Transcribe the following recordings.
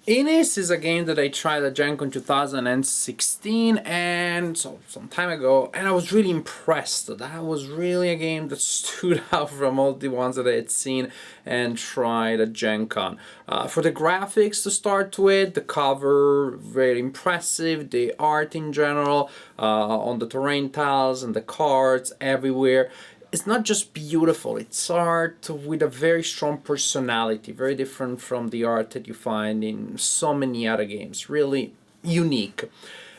Innis is a game that I tried at Gen Con 2016, and so some time ago, and I was really impressed. That was really a game that stood out from all the ones that I had seen and tried at Gen Con. For the graphics to start with, the cover, very impressive, the art in general, on the terrain tiles and the cards everywhere. It's not just beautiful, it's art with a very strong personality, very different from the art that you find in so many other games. Really unique.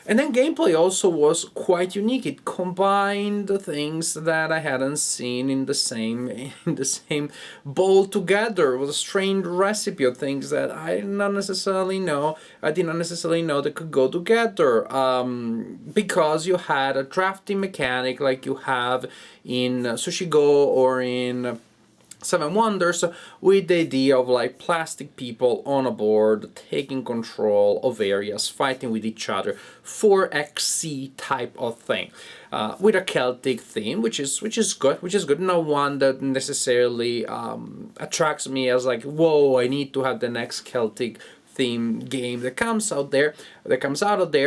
And then gameplay also was quite unique. It combined the things that I hadn't seen in the same bowl together. It was a strange recipe of things that I did not necessarily know. I did not necessarily know they could go together. Because you had a drafting mechanic like you have in Sushi Go or in Seven Wonders, with the idea of like plastic people on a board taking control of areas, fighting with each other, 4XC type of thing, with a Celtic theme, which is good. Not one that necessarily attracts me as like, whoa, I need to have the next Celtic theme game that comes out of there,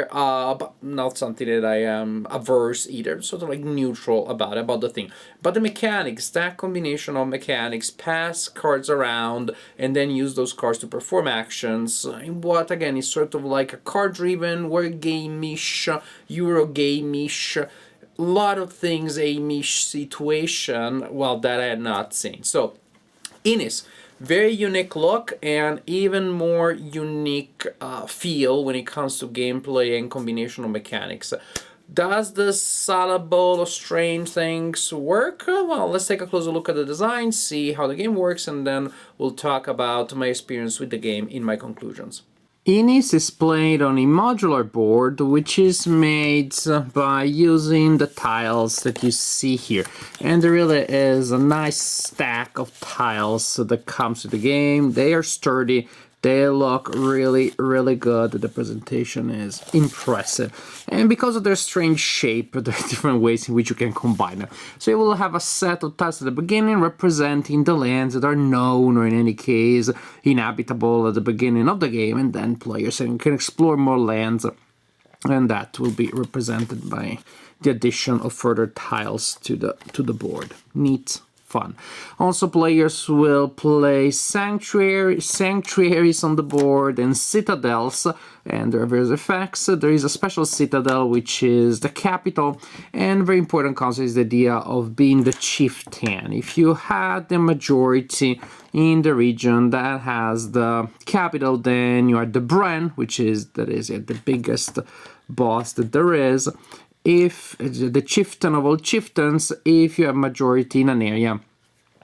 but not something that I am averse either, sort of like neutral about the thing. But the mechanics, that combination of mechanics, pass cards around and then use those cards to perform actions, in what again is sort of like a card driven, word game-ish, Euro game-ish, a lot of things a-ish situation, well, that I had not seen. So Innis, very unique look and even more unique feel when it comes to gameplay and combination of mechanics. Does the salad bowl of strange things work? Well, let's take a closer look at the design, see how the game works, and then we'll talk about my experience with the game in my conclusions. Innis is played on a modular board, which is made by using the tiles that you see here. And there really is a nice stack of tiles that comes with the game. They are sturdy. They look really, really good. The presentation is impressive. And because of their strange shape, there are different ways in which you can combine them. So you will have a set of tiles at the beginning representing the lands that are known, or in any case, inhabitable at the beginning of the game, and then players can explore more lands, and that will be represented by the addition of further tiles to the board. Neat. Fun. Also, players will play sanctuaries on the board and citadels, and there are various effects. There is a special citadel, which is the capital, and very important concept is the idea of being the chieftain. If you had the majority in the region that has the capital, then you are the Bren, which is the biggest boss that there is. If the chieftain of all chieftains, if you have majority in an area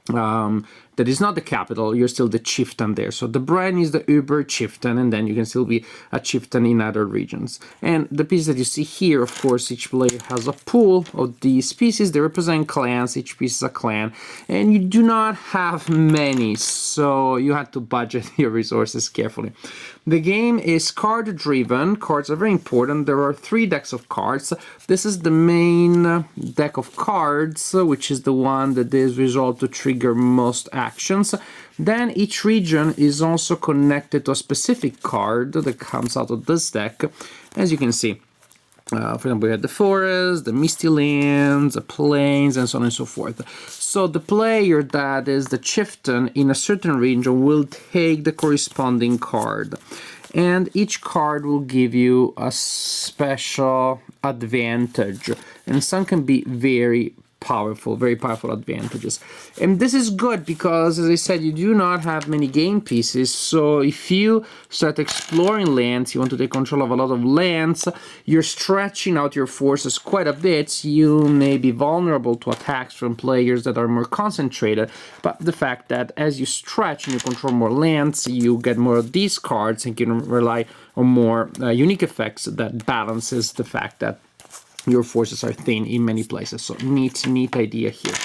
that is not the capital, you're still the chieftain there. So the Bren is the Uber chieftain, and then you can still be a chieftain in other regions. And the pieces that you see here, of course, each player has a pool of these pieces. They represent clans. Each piece is a clan, and you do not have many, so you have to budget your resources carefully. The game is card driven. Cards are very important. There are 3 decks of cards. This is the main deck of cards, which is the one that is resolved to trigger most actions. Then each region is also connected to a specific card that comes out of this deck, as you can see. For example, we have the forest, the misty lands, the plains, and so on and so forth. So the player that is the chieftain in a certain region will take the corresponding card. And each card will give you a special advantage. And some can be very powerful advantages. And this is good because, as I said, you do not have many game pieces, so if you start exploring lands, you want to take control of a lot of lands, you're stretching out your forces quite a bit. You may be vulnerable to attacks from players that are more concentrated, but the fact that as you stretch and you control more lands, you get more of these cards and can rely on more unique effects that balances the fact that your forces are thin in many places. So neat idea here.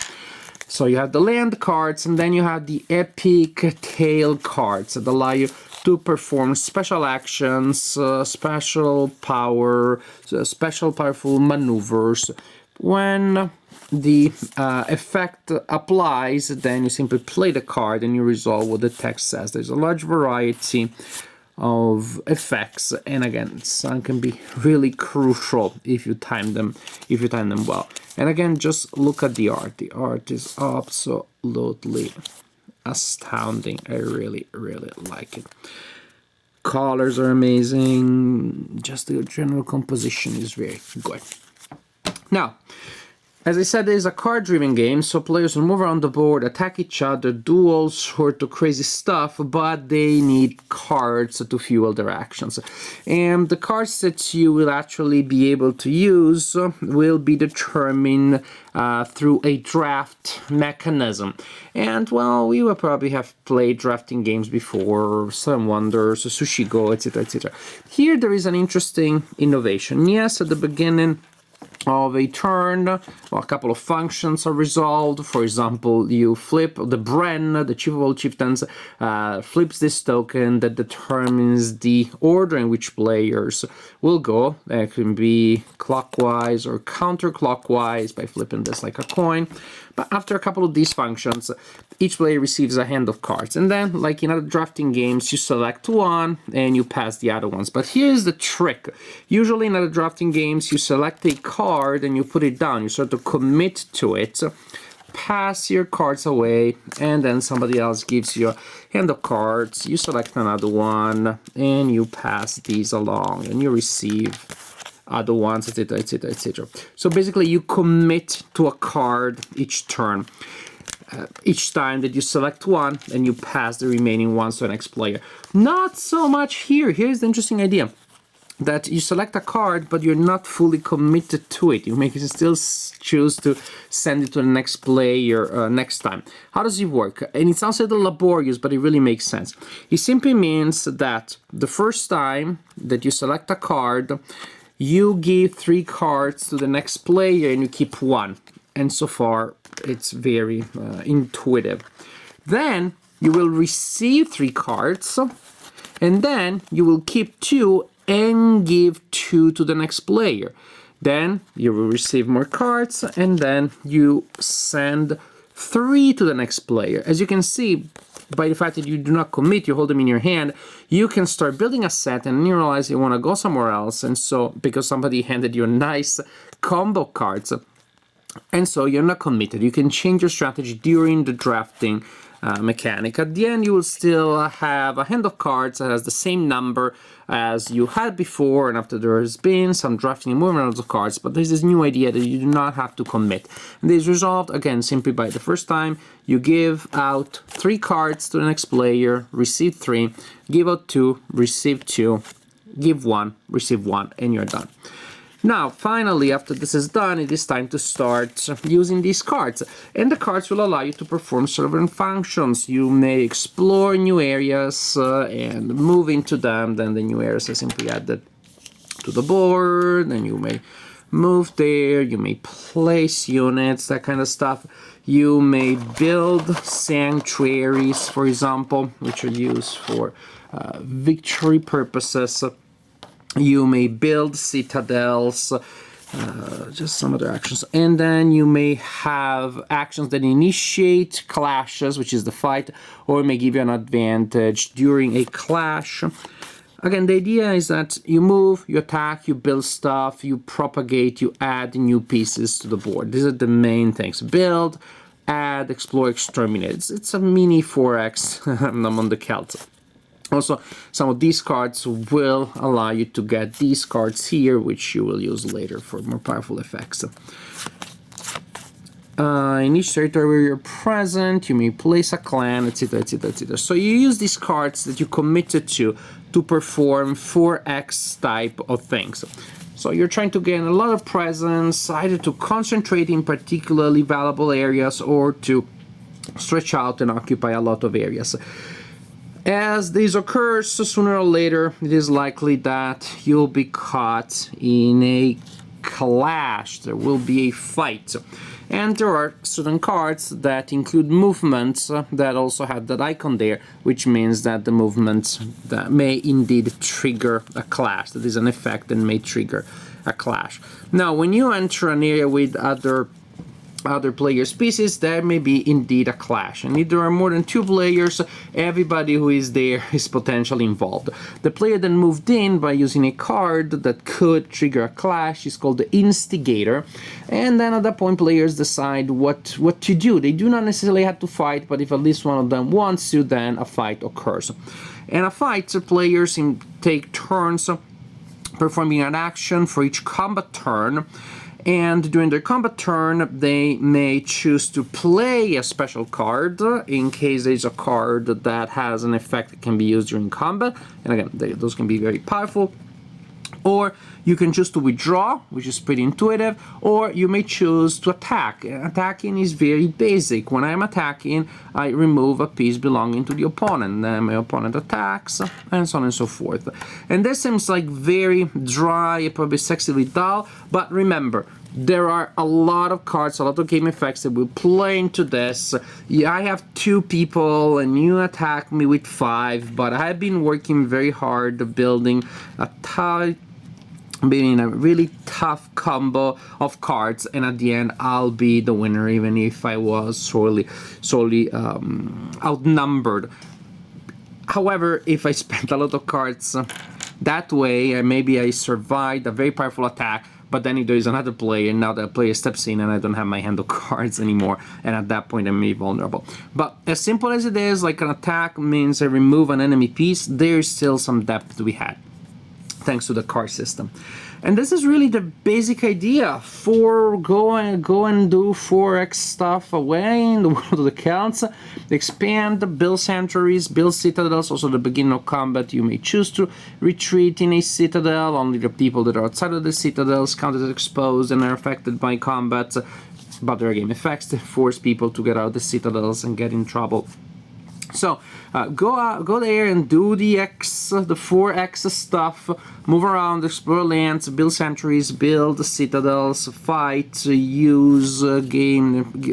So you have the land cards, and then you have the epic tail cards that allow you to perform special actions, special power, special powerful maneuvers. When the effect applies, then you simply play the card and you resolve what the text says. There's a large variety of effects, and again, some can be really crucial if you time them well. And again, just look at the art. The art is absolutely astounding. I really like it. Colors are amazing. Just the general composition is very good. Now, as I said, it is a card-driven game, so players will move around the board, attack each other, do all sorts of crazy stuff, but they need cards to fuel their actions. And the cards that you will actually be able to use will be determined through a draft mechanism. And, well, we will probably have played drafting games before, Seven Wonders, Sushi Go, etc., etc. Here there is an interesting innovation. Yes, at the beginning of a turn, a couple of functions are resolved. For example, you flip the Bren, the chief of all chieftains, flips this token that determines the order in which players will go. It can be clockwise or counterclockwise by flipping this like a coin. But after a couple of these functions, each player receives a hand of cards. And then, like in other drafting games, you select one and you pass the other ones. But here's the trick. Usually in other drafting games, you select a card and you put it down. You sort of commit to it, pass your cards away, and then somebody else gives you a hand of cards. You select another one and you pass these along and you receive other ones, etc., etc., etc. So basically, you commit to a card each turn. Each time that you select one, and you pass the remaining ones to the next player. Not so much here. Here's the interesting idea. That you select a card, but you're not fully committed to it. You may still choose to send it to the next player next time. How does it work? And it sounds a little laborious, but it really makes sense. It simply means that the first time that you select a card, you give 3 cards to the next player and you keep 1. And so far, it's very intuitive. Then you will receive 3 cards, and then you will keep 2 and give 2 to the next player. Then you will receive more cards, and then you send 3 to the next player. As you can see, by the fact that you do not commit, you hold them in your hand, you can start building a set and you realize you want to go somewhere else, and so because somebody handed you a nice combo cards, and so you're not committed. You can change your strategy during the drafting mechanic. At the end, you will still have a hand of cards that has the same number as you had before, and after there has been some drafting and movement of cards, but there's this new idea that you do not have to commit. And this is resolved, again, simply by the first time you give out 3 cards to the next player, receive 3, give out 2, receive 2, give 1, receive 1, and you're done. Now, finally, after this is done, it is time to start using these cards. And the cards will allow you to perform certain functions. You may explore new areas and move into them. Then the new areas are simply added to the board. Then you may move there. You may place units, that kind of stuff. You may build sanctuaries, for example, which are used for victory purposes. You may build citadels, just some other actions. And then you may have actions that initiate clashes, which is the fight, or may give you an advantage during a clash. Again, the idea is that you move, you attack, you build stuff, you propagate, you add new pieces to the board. These are the main things. Build, add, explore, exterminate. It's a mini 4X among the Celts. Also, some of these cards will allow you to get these cards here, which you will use later for more powerful effects. In each territory where you're present, you may place a clan, etc., etc., etc. So you use these cards that you committed to perform 4X type of things. So you're trying to gain a lot of presence, either to concentrate in particularly valuable areas or to stretch out and occupy a lot of areas. As this occurs, sooner or later, it is likely that you'll be caught in a clash. There will be a fight. And there are certain cards that include movements that also have that icon there, which means that the movements that may indeed trigger a clash. That is an effect that may trigger a clash. Now, when you enter an area with other other players' pieces, there may be indeed a clash. And if there are more than 2 players, everybody who is there is potentially involved. The player that moved in by using a card that could trigger a clash is called the instigator. And then at that point, players decide what to do. They do not necessarily have to fight, but if at least one of them wants to, then a fight occurs. And a fight, players take turns performing an action for each combat turn. And during their combat turn, they may choose to play a special card in case there's a card that has an effect that can be used during combat. And again, those can be very powerful. Or you can choose to withdraw, which is pretty intuitive, or you may choose to attack. Attacking is very basic. When I'm attacking, I remove a piece belonging to the opponent. Then my opponent attacks, and so on and so forth. And this seems like very dry, probably sexily dull, but remember, there are a lot of cards, a lot of game effects that will play into this. Yeah, I have 2 people and you attack me with 5, but I've been working very hard building a really tough combo of cards, and at the end I'll be the winner, even if I was sorely outnumbered. However, if I spent a lot of cards that way, maybe I survived a very powerful attack, but then if there is another player, now that player steps in and I don't have my hand of cards anymore, and at that point I'm really vulnerable. But as simple as it is, like an attack means I remove an enemy piece, there's still some depth to be had, thanks to the card system. And this is really the basic idea for go and do 4x stuff away in the world of the Celts. Expand, build sanctuaries, build citadels. Also, at the beginning of combat, you may choose to retreat in a citadel. Only the people that are outside of the citadels count as exposed and are affected by combat. But there are game effects that force people to get out of the citadels and get in trouble. So go there and do the 4x stuff, move around, explore lands, build sanctuaries, build citadels, fight, use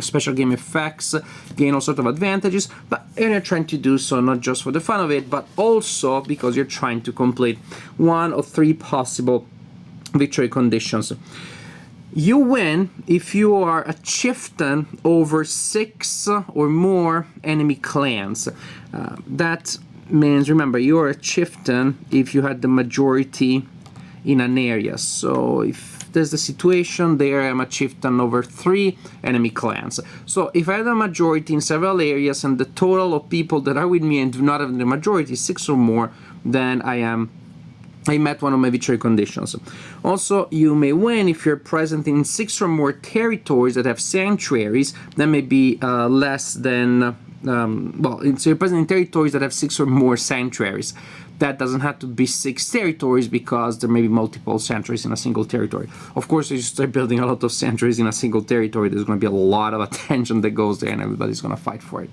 special game effects, gain all sorts of advantages, but you're trying to do so not just for the fun of it, but also because you're trying to complete 1 of 3 possible victory conditions. You win if you are a chieftain over 6 or more enemy clans. That means, remember, you are a chieftain if you had the majority in an area. So if there's the situation there, I'm a chieftain over 3 enemy clans. So if I have a majority in several areas and the total of people that are with me and do not have the majority, 6 or more, then I met one of my victory conditions. Also, you may win if you're present in 6 or more territories that have sanctuaries. That may be less than, so you're present in territories that have 6 or more sanctuaries. That doesn't have to be 6 territories because there may be multiple sanctuaries in a single territory. Of course, if you start building a lot of sanctuaries in a single territory, there's going to be a lot of attention that goes there and everybody's going to fight for it.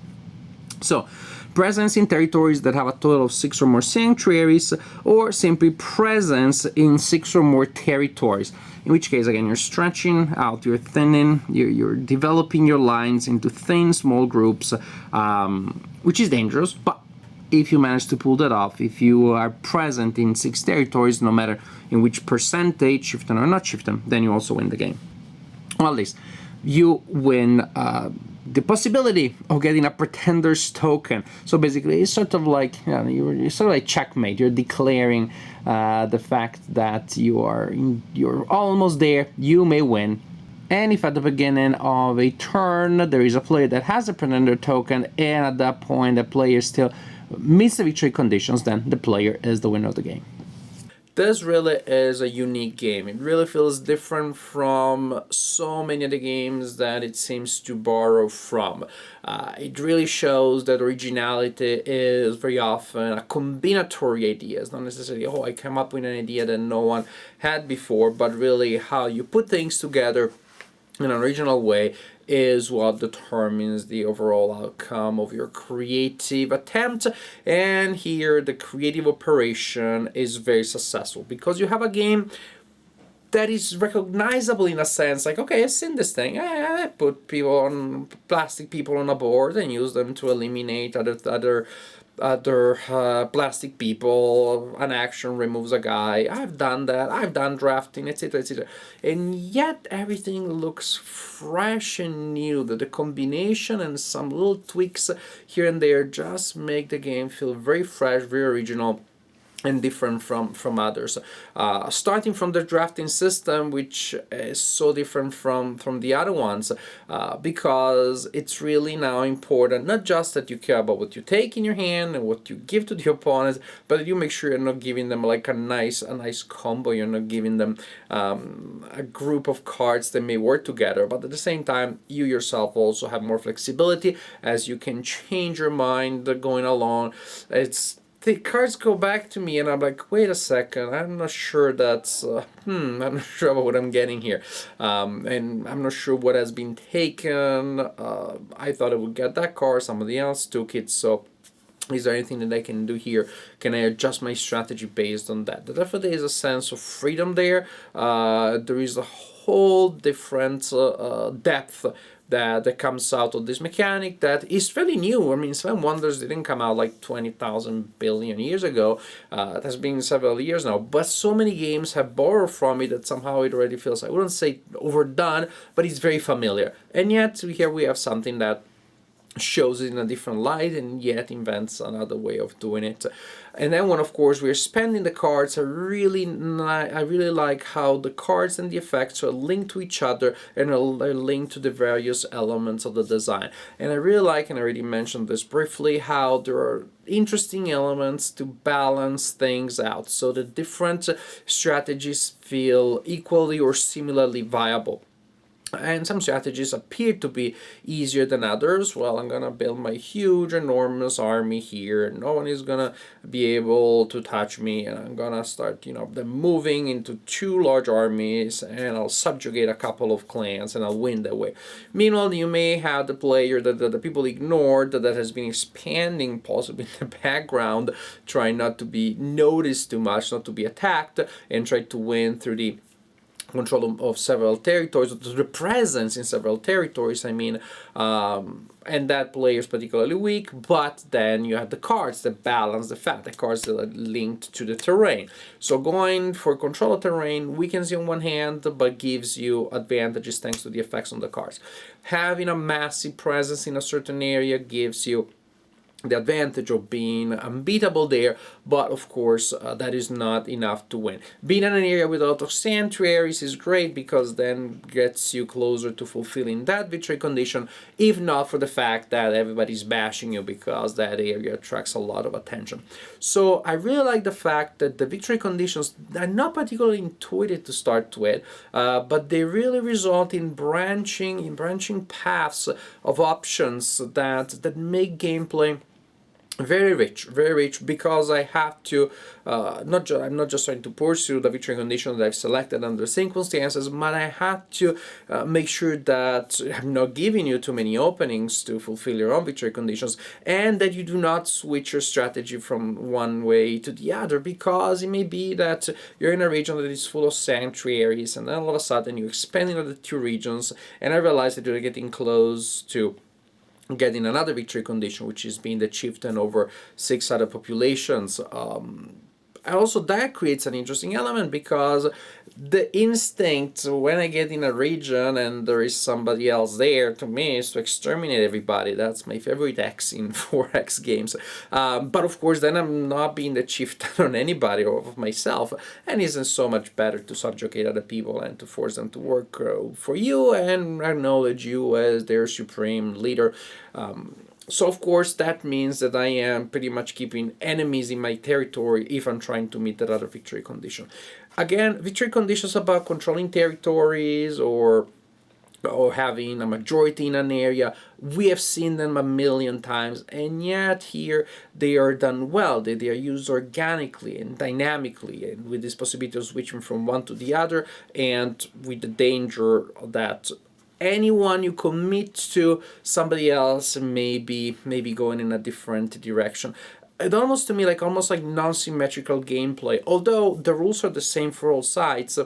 So, presence in territories that have a total of 6 or more sanctuaries, or simply presence in 6 or more territories. In which case, again, you're stretching out, you're thinning, you're developing your lines into thin, small groups, which is dangerous, but if you manage to pull that off, if you are present in 6 territories, no matter in which percentage, chieftain or not chieftain, then you also win the game. Well, at least you win the possibility of getting a pretender's token. So basically, it's sort of like you're sort of like checkmate. You're declaring the fact that you're almost there. You may win. And if at the beginning of a turn there is a player that has a pretender token, and at that point the player still meets the victory conditions, then the player is the winner of the game. This really is a unique game. It really feels different from so many of the games that it seems to borrow from. It really shows that originality is very often a combinatory idea. It's not necessarily, oh, I came up with an idea that no one had before, but really how you put things together in an original way is what determines the overall outcome of your creative attempt. And here the creative operation is very successful because you have a game that is recognizable in a sense, like, okay, I've seen this thing. I put plastic people on a board and use them to eliminate other other plastic people, an action removes a guy. I've done that. I've done drafting, etc., etc. And yet everything looks fresh and new. The combination and some little tweaks here and there just make the game feel very fresh, very original, and different from others. Starting from the drafting system, which is so different from the other ones, because it's really now important not just that you care about what you take in your hand and what you give to the opponents, but that you make sure you're not giving them like a nice combo. You're not giving them a group of cards that may work together, but at the same time you yourself also have more flexibility as you can change your mind going along. The cards go back to me and I'm like, wait a second, I'm not sure that's, I'm not sure about what I'm getting here. And I'm not sure what has been taken. I thought I would get that card, somebody else took it, so is there anything that I can do here? Can I adjust my strategy based on that? There definitely is a sense of freedom there. There is a whole different depth that comes out of this mechanic that is fairly new. I mean, Seven Wonders didn't come out like 20,000 billion years ago. It has been several years now, but so many games have borrowed from it that somehow it already feels, I wouldn't say overdone, but it's very familiar. And yet here we have something that shows it in a different light and yet invents another way of doing it. And then when of course we're spending the cards, I really like how the cards and the effects are linked to each other and are linked to the various elements of the design. And I really like, and I already mentioned this briefly, how there are interesting elements to balance things out so the different strategies feel equally or similarly viable. And some strategies appear to be easier than others. Well, I'm gonna build my huge, enormous army here. No one is gonna be able to touch me, and I'm gonna start, them moving into two large armies, and I'll subjugate a couple of clans, and I'll win that way. Meanwhile, you may have the player that the people ignored that has been expanding possibly in the background, trying not to be noticed too much, not to be attacked, and try to win through the control of several territories, the presence in several territories, and that player is particularly weak, but then you have the cards that balance the fact, the cards that are linked to the terrain. So going for control of terrain weakens you on one hand, but gives you advantages thanks to the effects on the cards. Having a massive presence in a certain area gives you the advantage of being unbeatable there, but of course that is not enough to win. Being in an area with a lot of sanctuaries is great because then gets you closer to fulfilling that victory condition, if not for the fact that everybody's bashing you because that area attracts a lot of attention. So I really like the fact that the victory conditions are not particularly intuitive to start with, but they really result in branching paths of options that make gameplay very rich, because I have to I'm not just trying to pursue the victory condition that I've selected under circumstances, but I have to make sure that I'm not giving you too many openings to fulfill your own victory conditions, and that you do not switch your strategy from one way to the other, because it may be that you're in a region that is full of sanctuaries, and then all of a sudden you expand into the two regions, and I realize that you're getting close to getting another victory condition, which is being the chieftain over 6 other populations. Also, that creates an interesting element, because the instinct when I get in a region and there is somebody else there, to me, is to exterminate everybody. That's my favorite X in 4X games. But of course, then I'm not being the chieftain on anybody or of myself, and isn't so much better to subjugate other people and to force them to work for you and acknowledge you as their supreme leader. So of course that means that I am pretty much keeping enemies in my territory if I'm trying to meet that other victory condition. Again, victory conditions about controlling territories or having a majority in an area, we have seen them a million times, and yet here they are done well. They are used organically and dynamically, and with this possibility of switching from one to the other, and with the danger that anyone you commit to, somebody else may be going in a different direction. It almost to me almost like non-symmetrical gameplay. Although the rules are the same for all sides,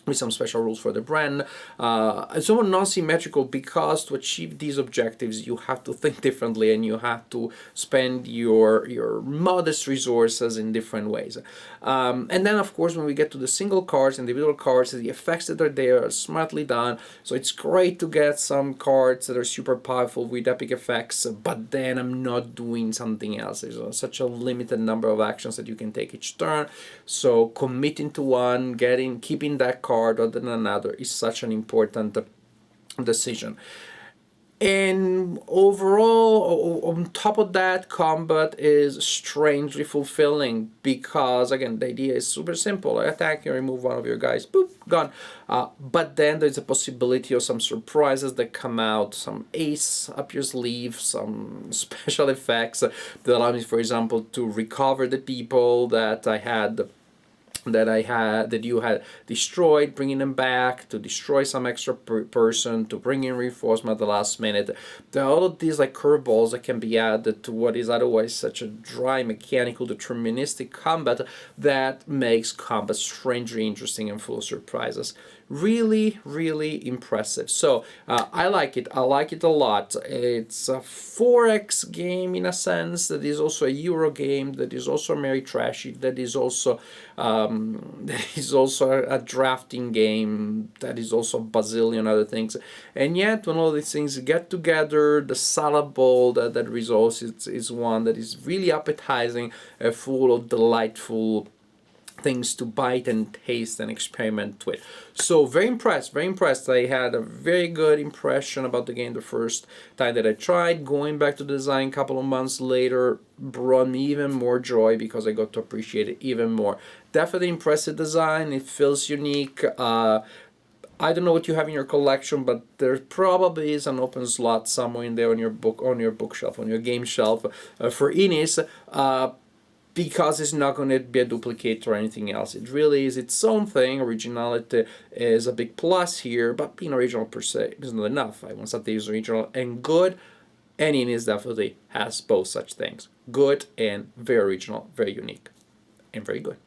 with some special rules for the brand. It's somewhat non-symmetrical because to achieve these objectives you have to think differently and you have to spend your modest resources in different ways. And then of course when we get to the single cards, individual cards, the effects that are there are smartly done. So it's great to get some cards that are super powerful with epic effects, but then I'm not doing something else. There's such a limited number of actions that you can take each turn. So committing to one, keeping that card rather than another is such an important decision. And overall, on top of that, combat is strangely fulfilling because, again, the idea is super simple. I attack, you remove one of your guys, boop, gone. But then there's a possibility of some surprises that come out, some ace up your sleeve, some special effects that allow me, for example, to recover the people that you had destroyed, bringing them back, to destroy some extra person, to bring in reinforcement at the last minute. There are all of these like curveballs that can be added to what is otherwise such a dry, mechanical, deterministic combat that makes combat strangely interesting and full of surprises. Really, really impressive. So I like it. I like it a lot. It's a 4X game in a sense. That is also a Euro game. That is also very trashy. That is also a drafting game. That is also a bazillion other things. And yet, when all these things get together, the salad bowl that results is one that is really appetizing, full of delightful things to bite and taste and experiment with. So very impressed, very impressed. I had a very good impression about the game the first time that I tried. Going back to the design a couple of months later brought me even more joy because I got to appreciate it even more. Definitely impressive design. It feels unique. I don't know what you have in your collection, but there probably is an open slot somewhere in there on your bookshelf, on your game shelf for Inis. Because it's not going to be a duplicate or anything else. It really is its own thing. Originality is a big plus here, but being original per se is not enough. I want something that is original and good, and Inis definitely has both such things. Good and very original, very unique, and very good.